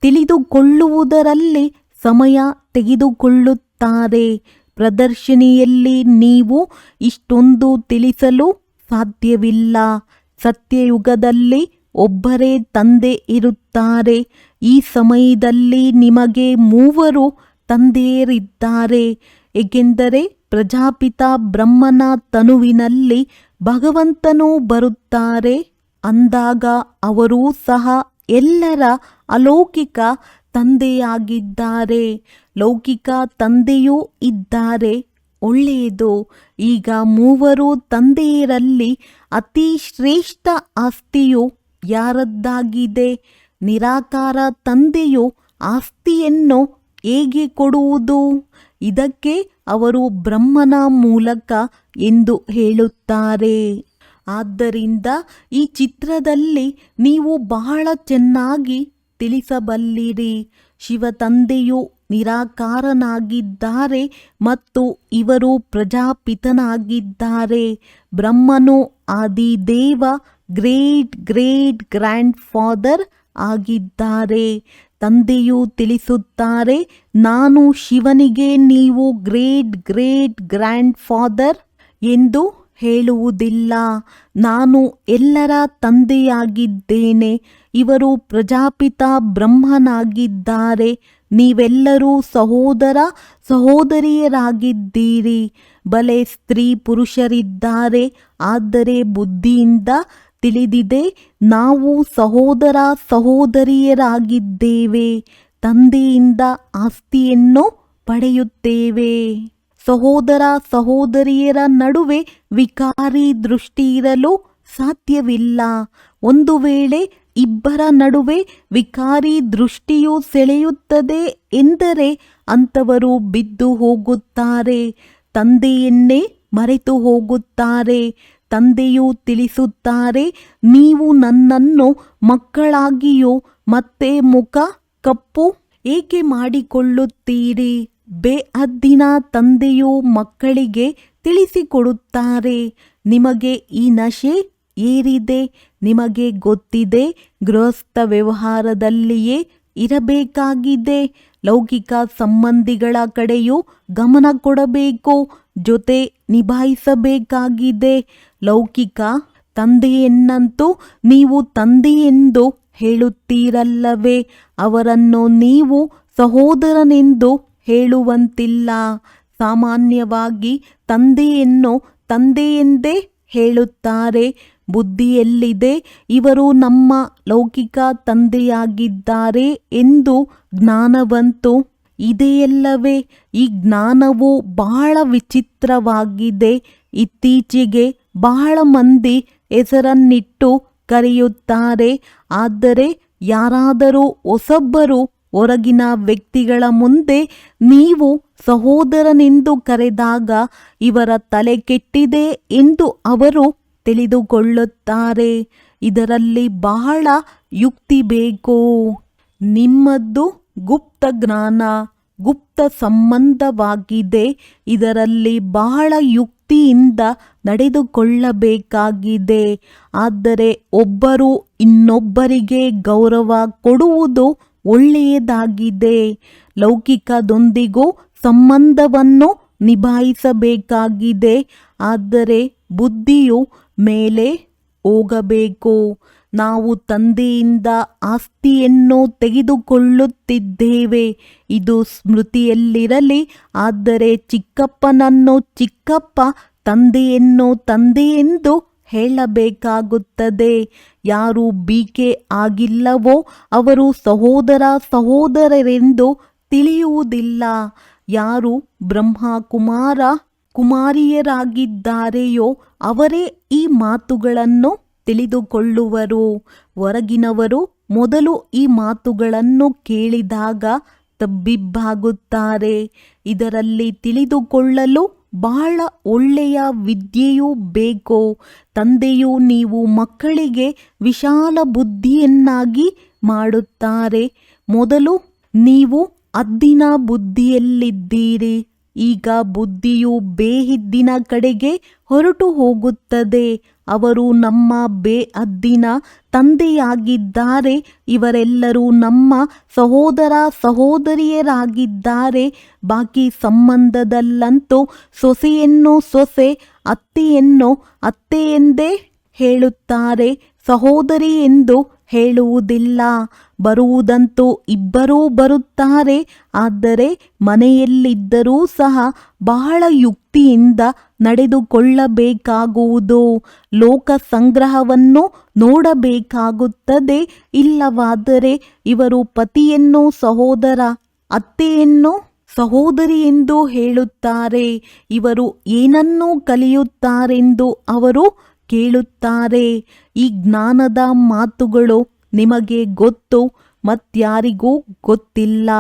ತಿಳಿದುಕೊಳ್ಳುವುದರಲ್ಲಿ ಸಮಯ ತೆಗೆದುಕೊಳ್ಳುತ್ತಾರೆ. ಪ್ರದರ್ಶನಿಯಲ್ಲಿ ನೀವು ಇಷ್ಟೊಂದು ತಿಳಿಸಲು ಸಾಧ್ಯವಿಲ್ಲ. ಸತ್ಯಯುಗದಲ್ಲಿ ಒಬ್ಬರೇ ತಂದೆ ಇರುತ್ತಾರೆ. ಈ ಸಮಯದಲ್ಲಿ ನಿಮಗೆ ಮೂವರು ತಂದೆಯರಿದ್ದಾರೆ, ಏಕೆಂದರೆ ಪ್ರಜಾಪಿತ ಬ್ರಹ್ಮನ ತನುವಿನಲ್ಲಿ ಭಗವಂತನು ಬರುತ್ತಾರೆ. ಅಂದಾಗ ಅವರೂ ಸಹ ಎಲ್ಲರ ಅಲೌಕಿಕ ತಂದೆಯಾಗಿದ್ದಾರೆ. ಲೌಕಿಕ ತಂದೆಯೂ ಇದ್ದಾರೆ. ಒಳ್ಳೆಯದು. ಈಗ ಮೂವರು ತಂದೆಯರಲ್ಲಿ ಅತಿ ಶ್ರೇಷ್ಠ ಆಸ್ತಿಯು ಯಾರದ್ದಾಗಿದೆ? ನಿರಾಕಾರ ತಂದೆಯು ಆಸ್ತಿಯನ್ನು ಹೇಗೆ ಕೊಡುವುದು? ಇದಕ್ಕೆ ಅವರು ಬ್ರಹ್ಮನ ಮೂಲಕ ಎಂದು ಹೇಳುತ್ತಾರೆ. ಆದ್ದರಿಂದ ಈ ಚಿತ್ರದಲ್ಲಿ ನೀವು ಬಹಳ ಚೆನ್ನಾಗಿ ತಿಳಿಸಬಲ್ಲಿರಿ. ಶಿವತಂದೆಯು ನಿರಾಕಾರನಾಗಿದ್ದಾರೆ ಮತ್ತು ಇವರು ಪ್ರಜಾಪಿತನಾಗಿದ್ದಾರೆ. ಬ್ರಹ್ಮನು Adideva, great great grand father ಆಗಿದ್ದಾರೆ. ತಂದೆಯು ತಿಳಿಸುತ್ತಾರೆ, ನಾನು ಶಿವನಿಗೆ ನೀವು ಗ್ರೇಟ್ ಗ್ರೇಟ್ ಗ್ರ್ಯಾಂಡ್ ಫಾದರ್ ಎಂದು ಹೇಳುವುದಿಲ್ಲ. ನಾನು ಎಲ್ಲರ ತಂದೆಯಾಗಿದ್ದೇನೆ. ಇವರು ಪ್ರಜಾಪಿತ ಬ್ರಹ್ಮನಾಗಿದ್ದಾರೆ. ನೀವೆಲ್ಲರೂ ಸಹೋದರ ಸಹೋದರಿಯರಾಗಿದ್ದೀರಿ. ಬಲೆ ಸ್ತ್ರೀ ಪುರುಷರಿದ್ದಾರೆ, ಆದರೆ ಬುದ್ಧಿಯಿಂದ ತಿಳಿದಿದೆ ನಾವು ಸಹೋದರ ಸಹೋದರಿಯರಾಗಿದ್ದೇವೆ. ತಂದೆಯಿಂದ ಆಸ್ತಿಯನ್ನು ಪಡೆಯುತ್ತೇವೆ. ಸಹೋದರ ಸಹೋದರಿಯರ ನಡುವೆ ವಿಕಾರಿ ದೃಷ್ಟಿ ಇರಲು ಸಾಧ್ಯವಿಲ್ಲ. ಒಂದು ವೇಳೆ ಇಬ್ಬರ ನಡುವೆ ವಿಕಾರಿ ದೃಷ್ಟಿಯು ಸೆಳೆಯುತ್ತದೆ ಎಂದರೆ ಅಂಥವರು ಬಿದ್ದು ಹೋಗುತ್ತಾರೆ, ತಂದೆಯನ್ನೇ ಮರೆತು ಹೋಗುತ್ತಾರೆ. ತಂದೆಯು ತಿಳಿಸುತ್ತಾರೆ, ನೀವು ನನ್ನನ್ನು ಮಕ್ಕಳಾಗಿಯೋ ಮತ್ತೆ ಮುಖ ಕಪ್ಪು ಏಕೆ ಮಾಡಿಕೊಳ್ಳುತ್ತೀರಿ? ಬೇಹದ್ದಿನ ತಂದೆಯು ಮಕ್ಕಳಿಗೆ ತಿಳಿಸಿಕೊಡುತ್ತಾರೆ, ನಿಮಗೆ ಈ ನಶೆ ಏರಿದೆ. ನಿಮಗೆ ಗೊತ್ತಿದೆ, ಗೃಹಸ್ಥ ವ್ಯವಹಾರದಲ್ಲಿಯೇ ಇರಬೇಕಾಗಿದೆ. ಲೌಕಿಕ ಸಂಬಂಧಿಗಳ ಕಡೆಯೂ ಗಮನ ಕೊಡಬೇಕು, ಜೊತೆ ನಿಭಾಯಿಸಬೇಕಾಗಿದೆ. ಲೌಕಿಕ ತಂದೆಯನ್ನಂತೂ ನೀವು ತಂದೆಯೆಂದು ಹೇಳುತ್ತೀರಲ್ಲವೇ, ಅವರನ್ನು ನೀವು ಸಹೋದರನೆಂದು ಹೇಳುವಂತಿಲ್ಲ. ಸಾಮಾನ್ಯವಾಗಿ ತಂದೆಯನ್ನು ತಂದೆಯೆಂದೇ ಹೇಳುತ್ತಾರೆ. ಬುದ್ಧಿಯಲ್ಲಿದೆ, ಇವರು ನಮ್ಮ ಲೌಕಿಕ ತಂದೆಯಾಗಿದ್ದಾರೆ ಎಂದು ಜ್ಞಾನವಂತೂ ಇದೆಯಲ್ಲವೇ? ಈ ಜ್ಞಾನವು ಬಹಳ ವಿಚಿತ್ರವಾಗಿದೆ. ಇತ್ತೀಚೆಗೆ ಬಹಳ ಮಂದಿ ಹೆಸರನ್ನಿಟ್ಟು ಕರೆಯುತ್ತಾರೆ, ಆದರೆ ಯಾರಾದರೂ ಹೊಸಬ್ಬರು ಹೊರಗಿನ ವ್ಯಕ್ತಿಗಳ ಮುಂದೆ ನೀವು ಸಹೋದರನೆಂದು ಕರೆದಾಗ ಇವರ ತಲೆ ಕೆಟ್ಟಿದೆ ಎಂದು ಅವರು ತಿಳಿದುಕೊಳ್ಳುತ್ತಾರೆ. ಇದರಲ್ಲಿ ಬಹಳ ಯುಕ್ತಿ ಬೇಕು. ನಿಮ್ಮದು ಗುಪ್ತ ಜ್ಞಾನ, ಗುಪ್ತ ಸಂಬಂಧವಾಗಿದೆ. ಇದರಲ್ಲಿ ಬಹಳ ಯುಕ್ತಿಯಿಂದ ನಡೆದುಕೊಳ್ಳಬೇಕಾಗಿದೆ. ಆದರೆ ಒಬ್ಬರು ಇನ್ನೊಬ್ಬರಿಗೆ ಗೌರವ ಕೊಡುವುದು ಒಳ್ಳೆಯದಾಗಿದೆ. ಲೌಕಿಕದೊಂದಿಗೂ ಸಂಬಂಧವನ್ನು ನಿಭಾಯಿಸಬೇಕಾಗಿದೆ. ಆದರೆ ಬುದ್ಧಿಯು ಮೇಲೆ ಹೋಗಬೇಕು. ನಾವು ತಂದೆಯಿಂದ ಆಸ್ತಿಯನ್ನು ತೆಗೆದುಕೊಳ್ಳುತ್ತಿದ್ದೇವೆ, ಇದು ಸ್ಮೃತಿಯಲ್ಲಿರಲಿ. ಆದರೆ ಚಿಕ್ಕಪ್ಪನನ್ನು ಚಿಕ್ಕಪ್ಪ, ತಂದೆಯನ್ನು ತಂದೆಯೆಂದು ಹೇಳಬೇಕಾಗುತ್ತದೆ. ಯಾರು ಬಿಕೆ ಆಗಿಲ್ಲವೋ ಅವರು ಸಹೋದರ ಸಹೋದರರೆಂದು ತಿಳಿಯುವುದಿಲ್ಲ. ಯಾರು ಬ್ರಹ್ಮಕುಮಾರ ಕುಮಾರಿಯರಾಗಿದ್ದಾರೆಯೋ ಅವರೇ ಈ ಮಾತುಗಳನ್ನು ತಿಳಿದುಕೊಳ್ಳುವರು. ಹೊರಗಿನವರು ಮೊದಲು ಈ ಮಾತುಗಳನ್ನು ಕೇಳಿದಾಗ ತಬ್ಬಿಬ್ಬಾಗುತ್ತಾರೆ. ಇದರಲ್ಲಿ ತಿಳಿದುಕೊಳ್ಳಲು ಬಹಳ ಒಳ್ಳೆಯ ವಿದ್ಯೆಯೂ ಬೇಕು. ತಂದೆಯು ನೀವು ಮಕ್ಕಳಿಗೆ ವಿಶಾಲ ಬುದ್ಧಿಯನ್ನಾಗಿ ಮಾಡುತ್ತಾರೆ. ಮೊದಲು ನೀವು ಹದ್ದಿನ ಬುದ್ಧಿಯಲ್ಲಿದ್ದೀರಿ. ಈಗ ಬುದ್ಧಿಯು ಬೇಹದ್ದಿನ ಕಡೆಗೆ ಹೊರಟು ಹೋಗುತ್ತದೆ. ಅವರು ನಮ್ಮ ಬೇಹದ್ದಿನ ತಂದೆಯಾಗಿದ್ದಾರೆ. ಇವರೆಲ್ಲರೂ ನಮ್ಮ ಸಹೋದರ ಸಹೋದರಿಯರಾಗಿದ್ದಾರೆ. ಬಾಕಿ ಸಂಬಂಧದಲ್ಲಂತೂ ಸೊಸೆಯನ್ನು ಸೊಸೆ, ಅತ್ತೆಯನ್ನು ಅತ್ತೆ ಎಂದೇ ಹೇಳುತ್ತಾರೆ, ಸಹೋದರಿ ಎಂದು ಹೇಳುವುದಿಲ್ಲ. ಬರುವುದಂತೂ ಇಬ್ಬರೂ ಬರುತ್ತಾರೆ. ಆದರೆ ಮನೆಯಲ್ಲಿದ್ದರೂ ಸಹ ಬಹಳ ಯುಕ್ತಿಯಿಂದ ನಡೆದುಕೊಳ್ಳಬೇಕಾಗುವುದು. ಲೋಕ ಸಂಗ್ರಹವನ್ನು ನೋಡಬೇಕಾಗುತ್ತದೆ. ಇಲ್ಲವಾದರೆ ಇವರು ಪತಿಯನ್ನು ಸಹೋದರ, ಅತ್ತೆಯನ್ನು ಸಹೋದರಿ ಎಂದು ಹೇಳುತ್ತಾರೆ. ಇವರು ಏನನ್ನು ಕಲಿಯುತ್ತಾರೆಂದು ಅವರು ಕೇಳುತ್ತಾರೆ. ಈ ಜ್ಞಾನದ ಮಾತುಗಳು ನಿಮಗೆ ಗೊತ್ತು, ಮತ್ಯಾರಿಗೂ ಗೊತ್ತಿಲ್ಲ.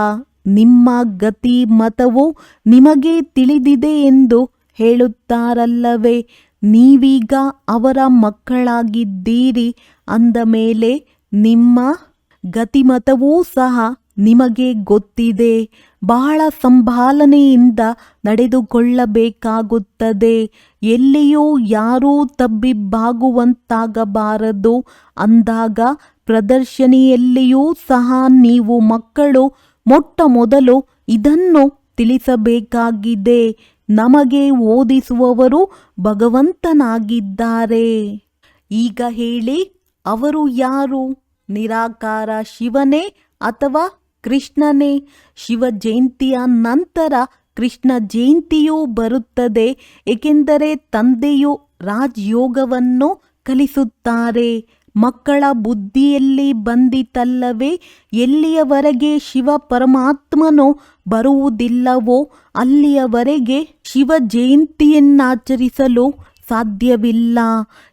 ನಿಮ್ಮ ಗತಿ ಮತವು ನಿಮಗೆ ತಿಳಿದಿದೆ ಎಂದು ಹೇಳುತ್ತಾರಲ್ಲವೇ. ನೀವೀಗ ಅವರ ಮಕ್ಕಳಾಗಿದ್ದೀರಿ ಅಂದ ಮೇಲೆ ನಿಮ್ಮ ಗತಿಮತವೂ ಸಹ ನಿಮಗೆ ಗೊತ್ತಿದೆ. ಬಹಳ ಸಂಭಾಲನೆಯಿಂದ ನಡೆದುಕೊಳ್ಳಬೇಕಾಗುತ್ತದೆ. ಎಲ್ಲಿಯೂ ಯಾರೂ ತಬ್ಬಿಬ್ಬಾಗುವಂತಾಗಬಾರದು. ಅಂದಾಗ ಪ್ರದರ್ಶನಿಯಲ್ಲಿಯೂ ಸಹ ನೀವು ಮಕ್ಕಳು ಮೊಟ್ಟ ಮೊದಲು ಇದನ್ನು ತಿಳಿಸಬೇಕಾಗಿದೆ. ನಮಗೆ ಓದಿಸುವವರು ಭಗವಂತನಾಗಿದ್ದಾರೆ. ಈಗ ಹೇಳಿ, ಅವರು ಯಾರು? ನಿರಾಕಾರ ಶಿವನೇ ಅಥವಾ ಕೃಷ್ಣನೇ? ಶಿವ ಜಯಂತಿಯ ನಂತರ ಕೃಷ್ಣ ಜಯಂತಿಯೂ ಬರುತ್ತದೆ. ಏಕೆಂದರೆ ತಂದೆಯು ರಾಜಯೋಗವನ್ನು ಕಲಿಸುತ್ತಾರೆ. ಮಕ್ಕಳ ಬುದ್ಧಿಯಲ್ಲಿ ಬಂದಿತಲ್ಲವೇ, ಎಲ್ಲಿಯವರೆಗೆ ಶಿವ ಪರಮಾತ್ಮನು ಬರುವುದಿಲ್ಲವೋ ಅಲ್ಲಿಯವರೆಗೆ ಶಿವ ಜಯಂತಿಯನ್ನಾಚರಿಸಲು ಸಾಧ್ಯವಿಲ್ಲ.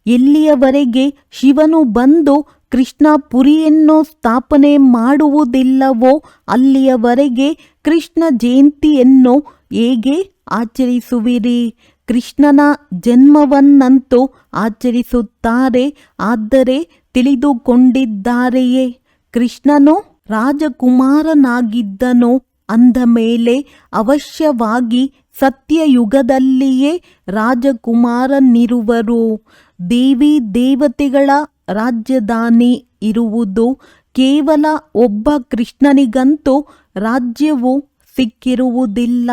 ಎಲ್ಲಿಯವರೆಗೆ ಶಿವನು ಬಂದು ಕೃಷ್ಣ ಪುರಿಯನ್ನು ಸ್ಥಾಪನೆ ಮಾಡುವುದಿಲ್ಲವೋ ಅಲ್ಲಿಯವರೆಗೆ ಕೃಷ್ಣ ಜಯಂತಿಯನ್ನು ಹೇಗೆ ಆಚರಿಸುವಿರಿ? ಕೃಷ್ಣನ ಜನ್ಮವನ್ನಂತೂ ಆಚರಿಸುತ್ತಾರೆ. ಆದರೆ ತಿಳಿದುಕೊಂಡಿದ್ದಾರೆಯೇ? ಕೃಷ್ಣನು ರಾಜಕುಮಾರನಾಗಿದ್ದನು ಅಂದ ಮೇಲೆ ಅವಶ್ಯವಾಗಿ ಸತ್ಯಯುಗದಲ್ಲಿಯೇ ರಾಜಕುಮಾರನಿರುವರು. ದೇವಿ ದೇವತೆಗಳ ರಾಜಧಾನಿ ಇರುವುದು. ಕೇವಲ ಒಬ್ಬ ಕೃಷ್ಣನಿಗಂತೂ ರಾಜ್ಯವು ಸಿಕ್ಕಿರುವುದಿಲ್ಲ.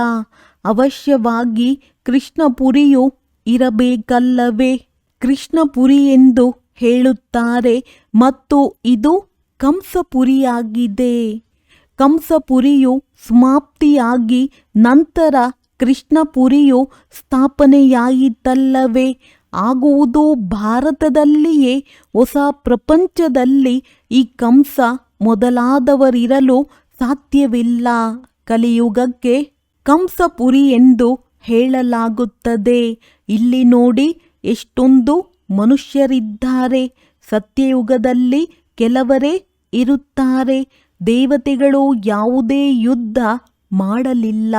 ಅವಶ್ಯವಾಗಿ ಕೃಷ್ಣಪುರಿಯು ಇರಬೇಕಲ್ಲವೇ? ಕೃಷ್ಣಪುರಿ ಎಂದು ಹೇಳುತ್ತಾರೆ ಮತ್ತು ಇದು ಕಂಸಪುರಿಯಾಗಿದೆ. ಕಂಸಪುರಿಯು ಸಮಾಪ್ತಿಯಾಗಿ ನಂತರ ಕೃಷ್ಣಪುರಿಯು ಸ್ಥಾಪನೆಯಾಯಿತಲ್ಲವೇ? ಆಗುವುದು ಭಾರತದಲ್ಲಿಯೇ. ಹೊಸ ಪ್ರಪಂಚದಲ್ಲಿ ಈ ಕಂಸ ಮೊದಲಾದವರಿರಲು ಸಾಧ್ಯವಿಲ್ಲ. ಕಲಿಯುಗಕ್ಕೆ ಕಂಸಪುರಿ ಎಂದು ಹೇಳಲಾಗುತ್ತದೆ. ಇಲ್ಲಿ ನೋಡಿ, ಎಷ್ಟೊಂದು ಮನುಷ್ಯರಿದ್ದಾರೆ. ಸತ್ಯಯುಗದಲ್ಲಿ ಕೆಲವರೇ ಇರುತ್ತಾರೆ. ದೇವತೆಗಳು ಯಾವುದೇ ಯುದ್ಧ ಮಾಡಲಿಲ್ಲ.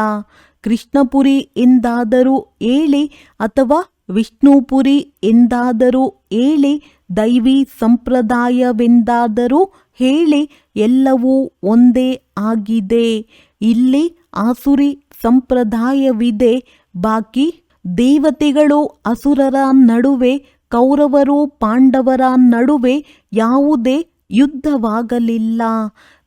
ಕೃಷ್ಣಪುರಿ ಎಂದಾದರೂ ಹೇಳಿ ಅಥವಾ ವಿಷ್ಣುಪುರಿ ಎಂದಾದರೂ ಹೇಳಿ, ದೈವಿ ಸಂಪ್ರದಾಯವೆಂದಾದರೂ ಹೇಳಿ, ಎಲ್ಲವೂ ಒಂದೇ ಆಗಿದೆ. ಇಲ್ಲಿ ಆಸುರಿ ಸಂಪ್ರದಾಯವಿದೆ. ಬಾಕಿ ದೇವತೆಗಳು ಅಸುರರ ನಡುವೆ, ಕೌರವರು ಪಾಂಡವರ ನಡುವೆ ಯಾವುದೇ ಯುದ್ಧವಾಗಲಿಲ್ಲ.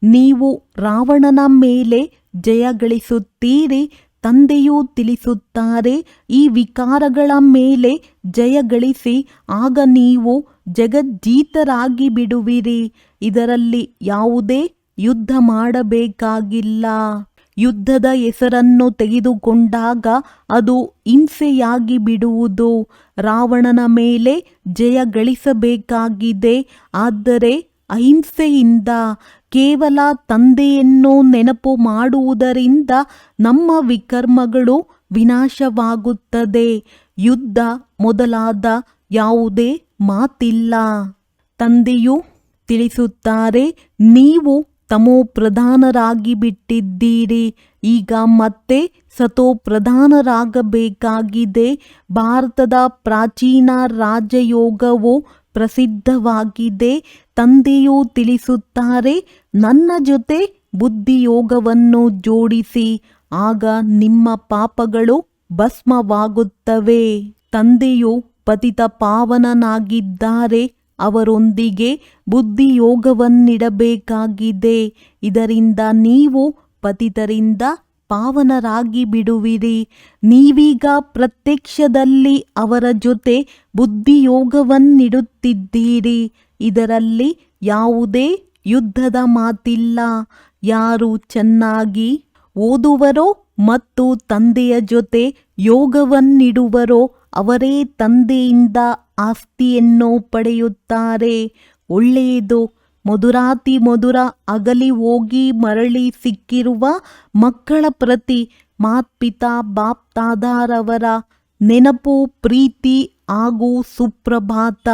ನೀವು ರಾವಣನ ಮೇಲೆ ಜಯಗಳಿಸುತ್ತೀರಿ. ತಂದೆಯು ತಿಳಿಸುತ್ತಾರೆ, ಈ ವಿಕಾರಗಳ ಮೇಲೆ ಜಯಗಳಿಸಿ, ಆಗ ನೀವು ಜಗಜ್ಜೀತರಾಗಿ ಬಿಡುವಿರಿ. ಇದರಲ್ಲಿ ಯಾವುದೇ ಯುದ್ಧ ಮಾಡಬೇಕಾಗಿಲ್ಲ. ಯುದ್ಧದ ಹೆಸರನ್ನು ತೆಗೆದುಕೊಂಡಾಗ ಅದು ಹಿಂಸೆಯಾಗಿ ಬಿಡುವುದು. ರಾವಣನ ಮೇಲೆ ಜಯಗಳಿಸಬೇಕಾಗಿದೆ. ಆದರೆ ಅಹಿಂಸೆಯಿಂದ, ಕೇವಲ ತಂದೆಯನ್ನು ನೆನಪು ಮಾಡುವುದರಿಂದ ನಮ್ಮ ವಿಕರ್ಮಗಳು ವಿನಾಶವಾಗುತ್ತದೆ. ಯುದ್ಧ ಮೊದಲಾದ ಯಾವುದೇ ಮಾತಿಲ್ಲ. ತಂದೆಯು ತಿಳಿಸುತ್ತಾರೆ, ನೀವು ತಮೋ ಪ್ರಧಾನರಾಗಿ ಬಿಟ್ಟಿದ್ದೀರಿ. ಈಗ ಮತ್ತೆ ಸತೋ ಪ್ರಧಾನರಾಗಬೇಕಾಗಿದೆ. ಭಾರತದ ಪ್ರಾಚೀನ ರಾಜಯೋಗವು ಪ್ರಸಿದ್ಧವಾಗಿದೆ. ತಂದೆಯು ತಿಳಿಸುತ್ತಾರೆ, ನನ್ನ ಜೊತೆ ಬುದ್ಧಿಯೋಗವನ್ನು ಜೋಡಿಸಿ, ಆಗ ನಿಮ್ಮ ಪಾಪಗಳು ಭಸ್ಮವಾಗುತ್ತವೆ. ತಂದೆಯು ಪತಿತ ಪಾವನನಾಗಿದ್ದಾರೆ. ಅವರೊಂದಿಗೆ ಬುದ್ಧಿಯೋಗವನ್ನಿಡಬೇಕಾಗಿದೆ. ಇದರಿಂದ ನೀವು ಪತಿತರಿಂದ ಪಾವನರಾಗಿ ಬಿಡುವಿರಿ. ನೀವೀಗ ಪ್ರತ್ಯಕ್ಷದಲ್ಲಿ ಅವರ ಜೊತೆ ಬುದ್ಧಿಯೋಗವನ್ನಿಡುತ್ತಿದ್ದೀರಿ. ಇದರಲ್ಲಿ ಯಾವುದೇ ಯುದ್ಧದ ಮಾತಿಲ್ಲ. ಯಾರು ಚೆನ್ನಾಗಿ ಓದುವರೋ ಮತ್ತು ತಂದೆಯ ಜೊತೆ ಯೋಗವನ್ನಿಡುವರೋ ಅವರೇ ತಂದೆಯಿಂದ ಆಸ್ತಿಯನ್ನು ಪಡೆಯುತ್ತಾರೆ. ಒಳ್ಳೆಯದು. ಮಧುರಾತಿ ಮಧುರ ಅಗಲಿ ಹೋಗಿ ಮರಳಿ ಸಿಕ್ಕಿರುವ ಮಕ್ಕಳ ಪ್ರತಿ ಮಾತ್ಪಿತಾ ಬಾಪ್ತಾದಾರವರ ನೆನಪು, ಪ್ರೀತಿ ಹಾಗೂ ಸುಪ್ರಭಾತ.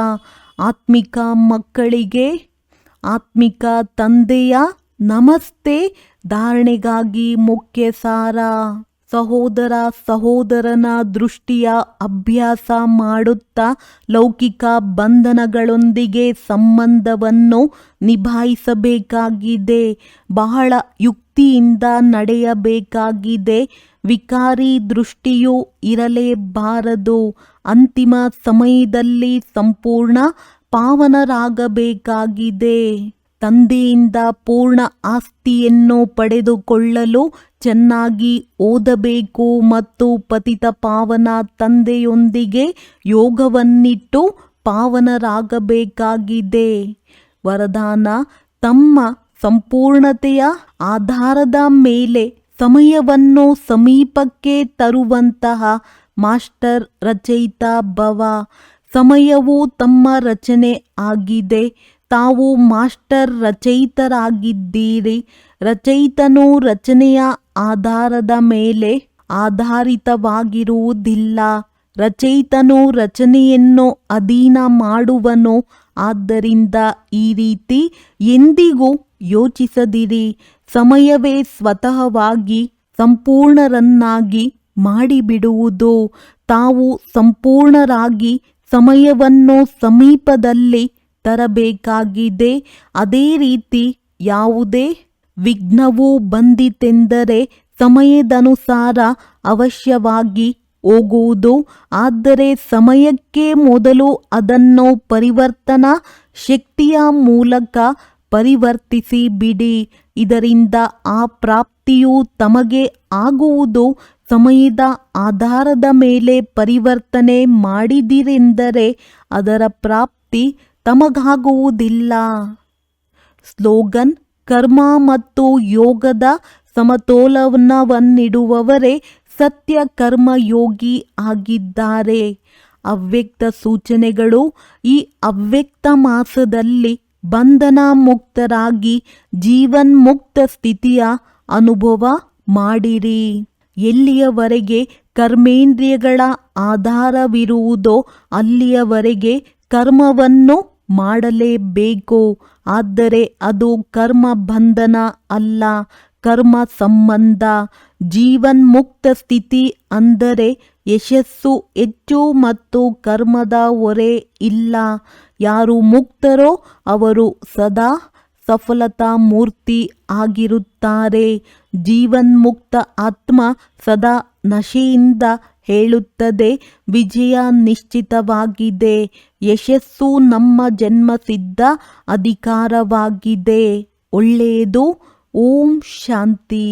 ಆತ್ಮಿಕ ಮಕ್ಕಳಿಗೆ ಆತ್ಮಿಕ ತಂದೆಯ ನಮಸ್ತೆ. ಧಾರಣೆಗಾಗಿ ಮುಖ್ಯ ಸಾರ. ಸಹೋದರ ಸಹೋದರನ ದೃಷ್ಟಿಯ ಅಭ್ಯಾಸ ಮಾಡುತ್ತಾ ಲೌಕಿಕ ಬಂಧನಗಳೊಂದಿಗೆ ಸಂಬಂಧವನ್ನು ನಿಭಾಯಿಸಬೇಕಾಗಿದೆ. ಬಹಳ ಯುಕ್ತಿಯಿಂದ ನಡೆಯಬೇಕಾಗಿದೆ. ವಿಕಾರಿ ದೃಷ್ಟಿಯೂ ಇರಲೇಬಾರದು. ಅಂತಿಮ ಸಮಯದಲ್ಲಿ ಸಂಪೂರ್ಣ ಪಾವನರಾಗಬೇಕಾಗಿದೆ. ತಂದೆಯಿಂದ ಪೂರ್ಣ ಆಸ್ತಿಯನ್ನು ಪಡೆದುಕೊಳ್ಳಲು ಚೆನ್ನಾಗಿ ಓದಬೇಕು ಮತ್ತು ಪತಿತ ಪಾವನ ತಂದೆಯೊಂದಿಗೆ ಯೋಗವನ್ನಿಟ್ಟು ಪಾವನರಾಗಬೇಕಾಗಿದೆ. ವರದಾನ: ತಮ್ಮ ಸಂಪೂರ್ಣತೆಯ ಆಧಾರದ ಮೇಲೆ ಸಮಯವನ್ನು ಸಮೀಪಕ್ಕೆ ತರುವಂತಹ ಮಾಸ್ಟರ್ ರಚಯಿತ ಭವ. ಸಮಯವು ತಮ್ಮ ರಚನೆ ಆಗಿದೆ. ತಾವು ಮಾಸ್ಟರ್ ರಚಯಿತರಾಗಿದ್ದೀರಿ. ರಚಯಿತನು ರಚನೆಯ ಆಧಾರದ ಮೇಲೆ ಆಧಾರಿತವಾಗಿರುವುದಿಲ್ಲ. ರಚಯಿತನು ರಚನೆಯನ್ನು ಅಧೀನ ಮಾಡುವನು. ಆದ್ದರಿಂದ ಈ ರೀತಿ ಎಂದಿಗೂ ಯೋಚಿಸದಿರಿ. ಸಮಯವೇ ಸ್ವತಃವಾಗಿ ಸಂಪೂರ್ಣರನ್ನಾಗಿ ಮಾಡಿಬಿಡುವುದು. ತಾವು ಸಂಪೂರ್ಣರಾಗಿ ಸಮಯವನ್ನು ಸಮೀಪದಲ್ಲಿ ತರಬೇಕಾಗಿದೆ. ಅದೇ ರೀತಿ ಯಾವುದೇ ವಿಘ್ನವು ಬಂದಿತೆಂದರೆ ಸಮಯದನುಸಾರ ಅವಶ್ಯವಾಗಿ ಹೋಗುವುದು. ಆದರೆ ಸಮಯಕ್ಕೆ ಮೊದಲು ಅದನ್ನು ಪರಿವರ್ತನಾ ಶಕ್ತಿಯ ಮೂಲಕ ಪರಿವರ್ತಿಸಿ ಬಿಡಿ. ಇದರಿಂದ ಆ ಪ್ರಾಪ್ತಿಯು ತಮಗೆ ಆಗುವುದು. ಸಮಯದ ಆಧಾರದ ಮೇಲೆ ಪರಿವರ್ತನೆ ಮಾಡಿದಿರೆಂದರೆ ಅದರ ಪ್ರಾಪ್ತಿ ತಮಗಾಗುವುದಿಲ್ಲ. ಸ್ಲೋಗನ್: ಕರ್ಮ ಮತ್ತು ಯೋಗದ ಸಮತೋಲನವನ್ನಿಡುವವರೇ ಸತ್ಯ ಕರ್ಮಯೋಗಿ ಆಗಿದ್ದಾರೆ. ಅವ್ಯಕ್ತ ಸೂಚನೆಗಳು: ಈ ಅವ್ಯಕ್ತ ಮಾಸದಲ್ಲಿ ಬಂಧನ ಮುಕ್ತರಾಗಿ ಜೀವನ್ಮುಕ್ತ ಸ್ಥಿತಿಯ ಅನುಭವ ಮಾಡಿರಿ. ಎಲ್ಲಿಯವರೆಗೆ ಕರ್ಮೇಂದ್ರಿಯಗಳ ಆಧಾರವಿರುವುದೋ ಅಲ್ಲಿಯವರೆಗೆ ಕರ್ಮವನ್ನು ಮಾಡಲೇಬೇಕು. ಆದರೆ ಅದು ಕರ್ಮ ಬಂಧನ ಅಲ್ಲ, ಕರ್ಮ ಸಂಬಂಧ. ಜೀವನ್ಮುಕ್ತ ಸ್ಥಿತಿ ಅಂದರೆ ಯಶಸ್ಸು ಹೆಚ್ಚು ಮತ್ತು ಕರ್ಮದ ಹೊರೆ ಇಲ್ಲ. ಯಾರು ಮುಕ್ತರೋ ಅವರು ಸದಾ ಸಫಲತಾ ಮೂರ್ತಿ ಆಗಿರುತ್ತಾರೆ. ಜೀವನ್ಮುಕ್ತ ಆತ್ಮ ಸದಾ ನಶೆಯಿಂದ ಹೇಳುತ್ತದೆ, ವಿಜಯ ನಿಶ್ಚಿತವಾಗಿದೆ. ಯಶಸ್ಸು ನಮ್ಮ ಜನ್ಮಸಿದ್ಧ ಅಧಿಕಾರವಾಗಿದೆ. ಒಳ್ಳೆಯದು. ಓಂ ಶಾಂತಿ.